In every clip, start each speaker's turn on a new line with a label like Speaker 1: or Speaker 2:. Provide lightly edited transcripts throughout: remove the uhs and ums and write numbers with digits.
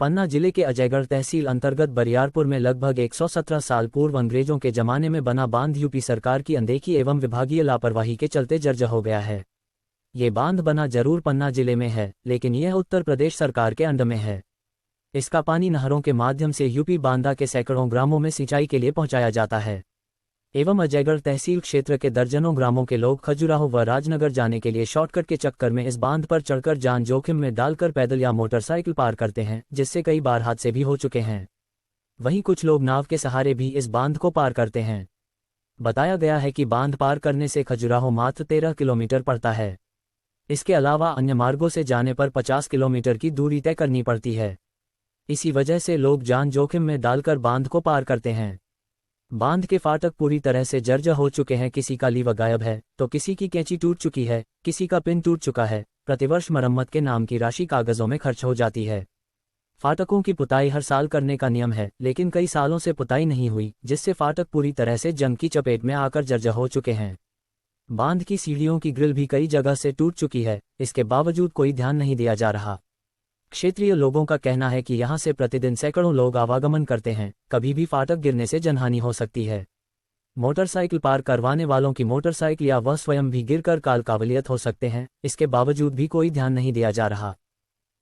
Speaker 1: पन्ना जिले के अजयगढ़ तहसील अंतर्गत बरियारपुर में लगभग 117 साल पूर्व अंग्रेजों के जमाने में बना बांध यूपी सरकार की अनदेखी एवं विभागीय लापरवाही के चलते जर्जर हो गया है। ये बांध बना जरूर पन्ना जिले में है, लेकिन यह उत्तर प्रदेश सरकार के अंडर में है। इसका पानी नहरों के माध्यम से यूपी बांदा के सैकड़ों ग्रामों में सिंचाई के लिए पहुंचाया जाता है एवं अजयगढ़ तहसील क्षेत्र के दर्जनों ग्रामों के लोग खजुराहो व राजनगर जाने के लिए शॉर्टकट के चक्कर में इस बांध पर चढ़कर जान जोखिम में डालकर पैदल या मोटरसाइकिल पार करते हैं, जिससे कई बार हादसे भी हो चुके हैं। वहीं कुछ लोग नाव के सहारे भी इस बांध को पार करते हैं। बताया गया है कि बांध पार करने से खजुराहो मात्र 13 किलोमीटर पड़ता है। इसके अलावा अन्य मार्गों से जाने पर 50 किलोमीटर की दूरी तय करनी पड़ती है। इसी वजह से लोग जान जोखिम में डालकर बांध को पार करते हैं। बांध के फाटक पूरी तरह से जर्जर हो चुके हैं। किसी का लीवर गायब है तो किसी की कैंची टूट चुकी है, किसी का पिन टूट चुका है। प्रतिवर्ष मरम्मत के नाम की राशि कागजों में खर्च हो जाती है। फाटकों की पुताई हर साल करने का नियम है, लेकिन कई सालों से पुताई नहीं हुई, जिससे फाटक पूरी तरह से जंग की चपेट में आकर जर्जर हो चुके हैं। बांध की सीढ़ियों की ग्रिल भी कई जगह से टूट चुकी है। इसके बावजूद कोई ध्यान नहीं दिया जा रहा। क्षेत्रीय लोगों का कहना है कि यहां से प्रतिदिन सैकड़ों लोग आवागमन करते हैं, कभी भी फाटक गिरने से जनहानि हो सकती है। मोटरसाइकिल पार करवाने वालों की मोटरसाइकिल या वह स्वयं भी गिरकर काल काबिलियत हो सकते हैं। इसके बावजूद भी कोई ध्यान नहीं दिया जा रहा।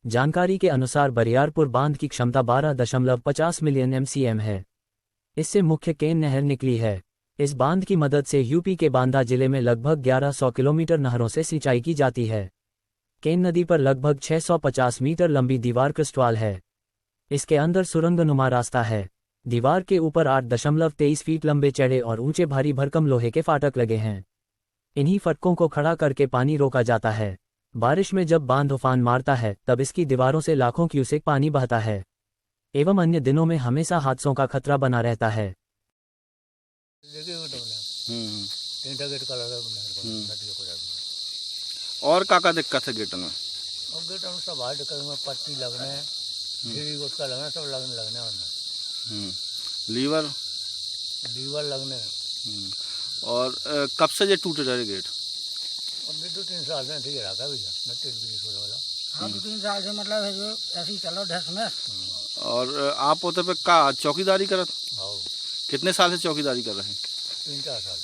Speaker 1: जानकारी के अनुसार बरियारपुर बांध की क्षमता 12.50 मिलियन MCM है। इससे मुख्य केन नहर निकली है। इस बांध की मदद से यूपी के बांदा जिले में लगभग 1100 किलोमीटर नहरों से सिंचाई की जाती है। केन नदी पर लगभग 650 मीटर लंबी दीवार क्रिस्टवाल है। इसके अंदर सुरंगनुमा रास्ता है। दीवार के ऊपर 8.23 फीट लंबे चौड़े और ऊंचे भारी भरकम लोहे के फाटक लगे हैं। इन्हीं फटकों को खड़ा करके पानी रोका जाता है। बारिश में जब बांध उफान मारता है तब इसकी दीवारों से लाखों क्यूसेक पानी बहता है एवं अन्य दिनों में हमेशा हादसों का खतरा बना रहता है।
Speaker 2: और का दिक्कत है गेट में?
Speaker 3: और गेट में सब हार्ड में पट्टी लगने, खीरी उसका लगना, सब लगने लीवर लगने।
Speaker 2: और कब से ये टूट रहे गेट?
Speaker 3: अभी 2-3 साल से ठीक रहा था भैया, वाला।
Speaker 4: हाँ, 2-3 साल से मतलब है जो ऐसे ही चलो ढस में।
Speaker 2: और आप होते पे का चौकीदारी करत?
Speaker 3: हाँ।
Speaker 2: कितने साल से चौकीदारी कर रहे हैं?
Speaker 3: 3-4 साल।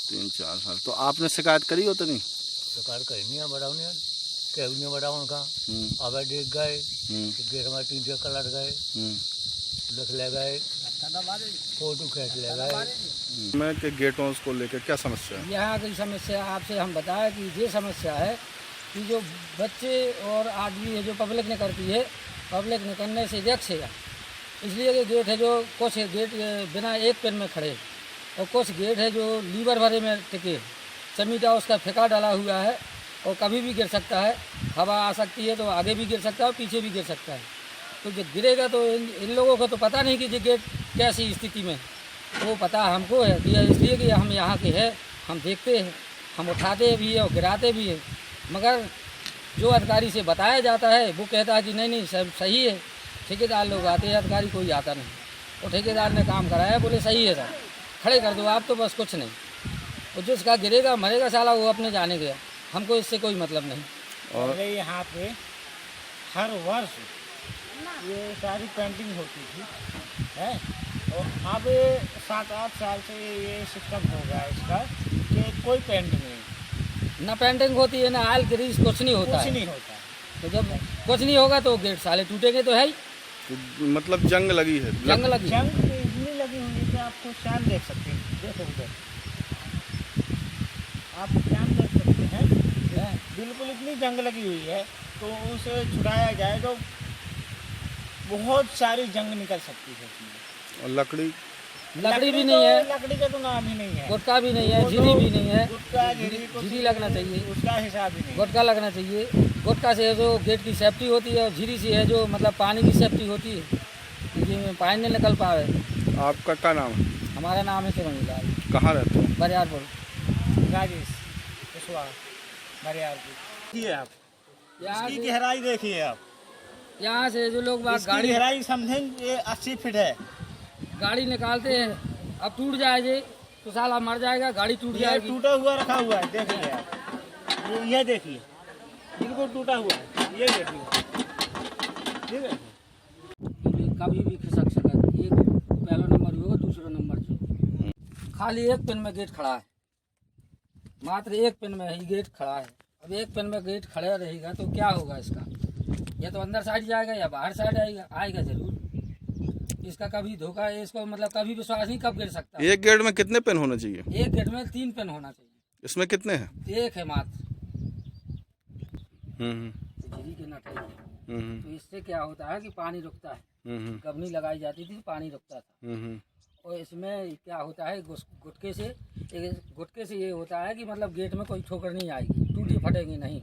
Speaker 2: 3-4 साल। तो आपने शिकायत करी हो तो नहीं?
Speaker 3: शिकायत करी नहीं है, बढ़ाओ नहीं, क्या बढ़ाओ उनका। अब देख गए गेट में 3 चक्कर लट गए, लिख ले गए, फोटो खींच ले गए।
Speaker 2: मैं के गेटों को लेकर क्या समस्या है?
Speaker 4: यहाँ की समस्या आपसे हम बताएं कि ये समस्या है कि जो बच्चे और आदमी है जो पब्लिक ने करती है, पब्लिक ने करने से रिक्स है। इसलिए कि गेट है जो कुछ गेट बिना एक पेन में खड़े और कुछ गेट है जो लीवर भरे में टिके, चमीटा उसका फेंका डाला हुआ है और कभी भी गिर सकता है। हवा आ सकती है तो आगे भी गिर सकता है और पीछे भी गिर सकता है। तो जब गिरेगा तो इन लोगों को तो पता नहीं कि ये गेट कैसी स्थिति में, वो पता हमको है कि इसलिए कि हम यहाँ के हैं, हम देखते हैं, हम उठाते भी हैं और गिराते भी हैं। मगर जो अधिकारी से बताया जाता है वो कहता है कि नहीं सब सही है। ठेकेदार लोग आते हैं, अधिकारी कोई आता नहीं। और ठेकेदार ने काम कराया, बोले सही है सर, खड़े कर दो आप, तो बस कुछ नहीं। और जिसका गिरेगा मरेगा साला, वो अपने जाने गया, हमको इससे कोई मतलब नहीं।
Speaker 5: और यहाँ पे हर वर्ष ये सारी पेंटिंग होती थी है, और अब 7-8 साल से ये सिस्टम हो गया इसका कि कोई पेंटिंग नहीं,
Speaker 4: ना पेंटिंग होती है, ना आयल ग्रीस, कुछ नहीं होता है।
Speaker 5: नहीं होता।
Speaker 4: तो जब कुछ नहीं होगा तो गेट साले टूटेंगे तो है ही।
Speaker 2: तो मतलब जंग लगी है?
Speaker 4: जंग लगी
Speaker 5: इतनी लगी हुई है कि आपको शाम देख सकते हैं। देखो उधर आप शाम देख सकते हैं, बिल्कुल इतनी जंग लगी हुई है। तो उसे छुड़ाया जाए तो बहुत सारी जंग निकल सकती है।
Speaker 2: और लकड़ी
Speaker 4: भी नहीं है,
Speaker 5: लकड़ी का तो नाम ही नहीं है,
Speaker 4: गुटका भी नहीं है, झिरी भी नहीं है।
Speaker 5: झिरी
Speaker 4: लगना चाहिए,
Speaker 5: उसका हिसाब ही नहीं।
Speaker 4: गुटका लगना चाहिए। गुटका से जो गेट की सेफ्टी होती है और झिरी से है जो मतलब पानी की सेफ्टी होती है, ये पानी नहीं निकल पावे।
Speaker 2: आपका क्या नाम है?
Speaker 4: हमारा नाम है शिवंगीलाल।
Speaker 2: कहाँ रहते हैं?
Speaker 4: बरियारपुर।
Speaker 5: राजेश कुशवाहा, बरियारपुर। ये आप
Speaker 4: यहाँ
Speaker 5: इसकी गहराई देखिए आप।
Speaker 4: यहाँ से जो लोग बात गाड़ी
Speaker 5: गहराई समझेंगे 80 फीट है।
Speaker 4: गाड़ी निकालते हैं, अब टूट जाए तो साला मर जाएगा, गाड़ी टूट जाएगी।
Speaker 5: टूटा हुआ रखा हुआ है, देखिए आप। ये देखिए बिल्कुल टूटा हुआ है, ये देखिए, ठीक है।
Speaker 4: कभी भी खिसक सकता। एक पहला नंबर भी होगा, दूसरा नंबर जो खाली एक पिन में गेट खड़ा है, मात्र एक पिन में ही गेट खड़ा है। अब एक पिन में गेट खड़ा रहेगा तो क्या होगा इसका, या तो अंदर साइड जाएगा या बाहर साइड आएगा जरूर। इसका कभी धोखा है, इसको मतलब कभी विश्वास नहीं कब गिर सकता।
Speaker 2: एक गेट में कितने पेन होने चाहिए?
Speaker 4: एक गेट में 3 पिन होना चाहिए।
Speaker 2: इसमें कितने हैं?
Speaker 4: एक है मात्र।
Speaker 2: हम्म
Speaker 4: झिरी के नट है।
Speaker 2: हम्म
Speaker 4: तो इससे क्या होता है कि पानी रुकता है।
Speaker 2: हम्म
Speaker 4: कबनी लगाई जाती थी, पानी रुकता था।
Speaker 2: हम्म
Speaker 4: और इसमें क्या होता है, गुटके से ये होता है कि मतलब गेट में कोई ठोकर नहीं आएगी, टूटे फटेंगे नहीं।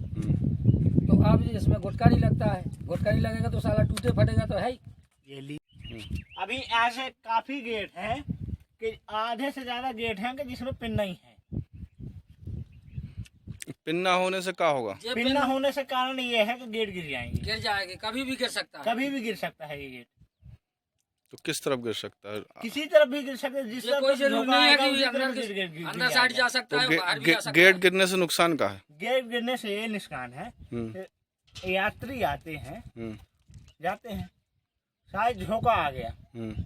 Speaker 4: तो अब इसमें गुटका नहीं लगता है, गुटका नहीं लगेगा तो साला टूटे फटेगा तो है ही।
Speaker 5: अभी ऐसे काफी गेट हैं कि आधे से ज्यादा गेट हैं कि जिसमें पिन नहीं है।
Speaker 2: पिन ना होने से क्या होगा?
Speaker 5: पिन ना होने से कारण ये है कि गेट गिर
Speaker 4: जाएंगे, कभी भी गिर सकता है।
Speaker 5: कभी भी गिर सकता है ये गेट।
Speaker 2: तो किस तरफ गिर सकता है?
Speaker 5: किसी तरफ भी गिर सकता है, जिस तरफ
Speaker 4: कोई जरूरी नहीं है कि
Speaker 5: गिर
Speaker 4: अंदर साइड जा सकता है, बाहर भी जा सकता है।
Speaker 2: गेट गिरने से नुकसान क्या है?
Speaker 5: गेट गिरने से ये नुकसान है, यात्री आते हैं जाते हैं, शायद झोंका आ गया,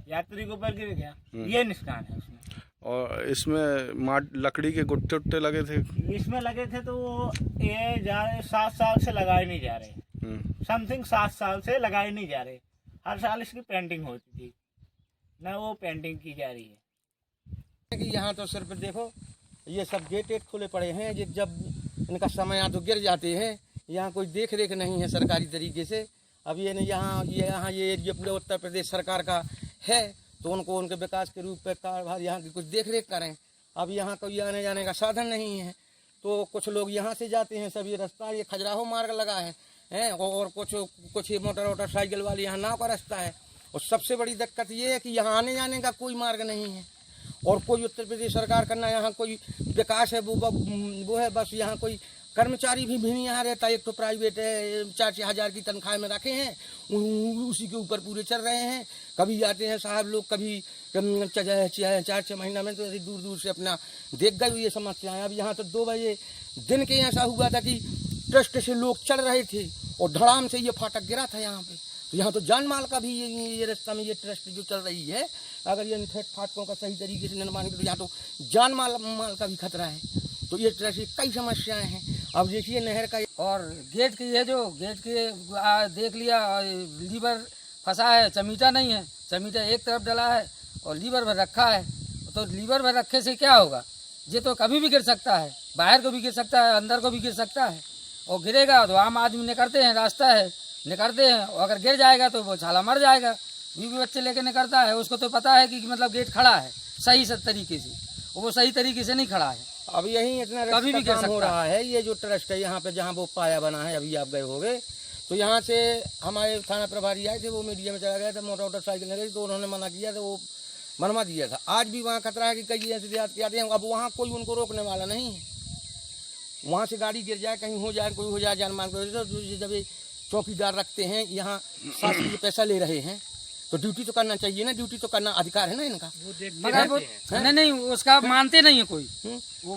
Speaker 5: यात्री के ऊपर गिर गया, ये नुकसान है उसमें।
Speaker 2: और इसमें लकड़ी के गुट्टे उट्टे लगे थे?
Speaker 5: इसमें लगे थे तो ये 7 साल से लगाए नहीं जा रहे, समथिंग 7 साल से लगाए नहीं जा रहे। हर साल इसकी पेंटिंग होती थी, ना वो पेंटिंग की जा रही है।
Speaker 6: कि यहाँ तो सिर्फ देखो ये सब गेट एक खुले पड़े हैं, ये जब इनका समय यहाँ तो गिर जाते हैं। यहाँ कोई देख रेख नहीं है सरकारी तरीके से। अब ये यहाँ ये एरिया पूरे उत्तर प्रदेश सरकार का है, तो उनको उनके विकास के रूप में कारभार यहाँ की कुछ देख रेख करें। अब यहाँ कोई आने जाने का साधन नहीं है, तो कुछ लोग यहाँ से जाते हैं, सब ये रास्ता ये खजुराहो मार्ग लगा है और कुछ मोटरसाइकिल वाले यहाँ नाव का रास्ता है। और सबसे बड़ी दिक्कत ये है कि यहाँ आने जाने का कोई मार्ग नहीं है, और कोई उत्तर प्रदेश सरकार करना यहाँ कोई विकास है वो है बस। यहाँ कोई कर्मचारी भी नहीं यहाँ रहता, एक तो प्राइवेट है, 4-6 हज़ार की तनख्वाह में रखे हैं, उसी के ऊपर पूरे चल रहे हैं। कभी आते हैं साहब लोग, कभी 4-6 महीना में, तो ऐसे दूर दूर से अपना देख गए ये समस्याएं। अब यहाँ तो 2 बजे दिन के ऐसा हुआ था कि ट्रस्ट से लोग चल रहे थे और धड़ाम से ये फाटक गिरा था यहाँ पे। तो यहाँ तो जान माल का भी ये रास्ता में ये ट्रस्ट जो चल रही है, अगर ये फाटकों का सही तरीके से निर्माण करें, यहाँ तो जान माल का भी खतरा है। तो ये तरह से कई समस्याएं हैं। अब देखिए नहर का
Speaker 4: और गेट की है, जो गेट के देख लिया, लीवर फंसा है, चमीटा नहीं है, चमीटा एक तरफ डला है और लीवर भर रखा है। तो लीवर भर रखे से क्या होगा, ये तो कभी भी गिर सकता है, बाहर को भी गिर सकता है, अंदर को भी गिर सकता है। और गिरेगा तो आम आदमी निकलते हैं, रास्ता है निकलते हैं, और अगर गिर जाएगा तो वो साला मर जाएगा। बीवी बच्चे लेके निकलता है, उसको तो पता है कि मतलब गेट खड़ा है सही तरीके से, वो सही तरीके से नहीं खड़ा है।
Speaker 6: अब यही इतना
Speaker 4: कभी भी
Speaker 6: काम हो रहा है। ये जो ट्रस्ट है यहाँ पे, जहाँ वो पाया बना है, अभी आप गए होंगे, तो यहाँ से हमारे थाना प्रभारी आए थे, वो मीडिया में चला गया था, मोटरसाइकिल लगी तो उन्होंने मना किया था, वो बनवा दिया था। आज भी वहाँ खतरा है कि कई ऐसे देहात के आते हैं, अब वहाँ कोई उनको रोकने वाला नहीं है। वहाँ से गाड़ी गिर जाए, कहीं हो जाए, कोई हो जाए, जान मान कर, जब ये चौकीदार रखते हैं यहाँ, शासकीय पैसा ले रहे हैं, तो ड्यूटी तो करना चाहिए ना, ड्यूटी तो करना अधिकार है ना इनका।
Speaker 4: मगर नहीं, उसका मानते नहीं है कोई।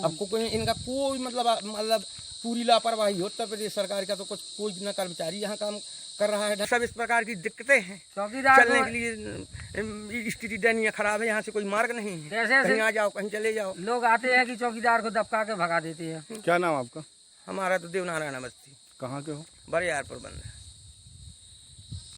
Speaker 6: अब कोई इनका कोई मतलब पूरी लापरवाही हो उत्तर प्रदेश सरकार का, तो कोई ना कर्मचारी यहाँ काम कर रहा है। सब इस प्रकार की दिक्कतें हैं, चलने के लिए स्थिति दयनीय खराब है। यहाँ से कोई मार्ग नहीं है, कहीं आ जाओ कहीं चले जाओ।
Speaker 4: लोग आते हैं कि चौकीदार को दबका के भगा देते हैं।
Speaker 2: क्या नाम आपका?
Speaker 6: हमारा तो देवनारायण बस्ती।
Speaker 2: कहाँ के हो?
Speaker 6: बरियारपुर बंद है।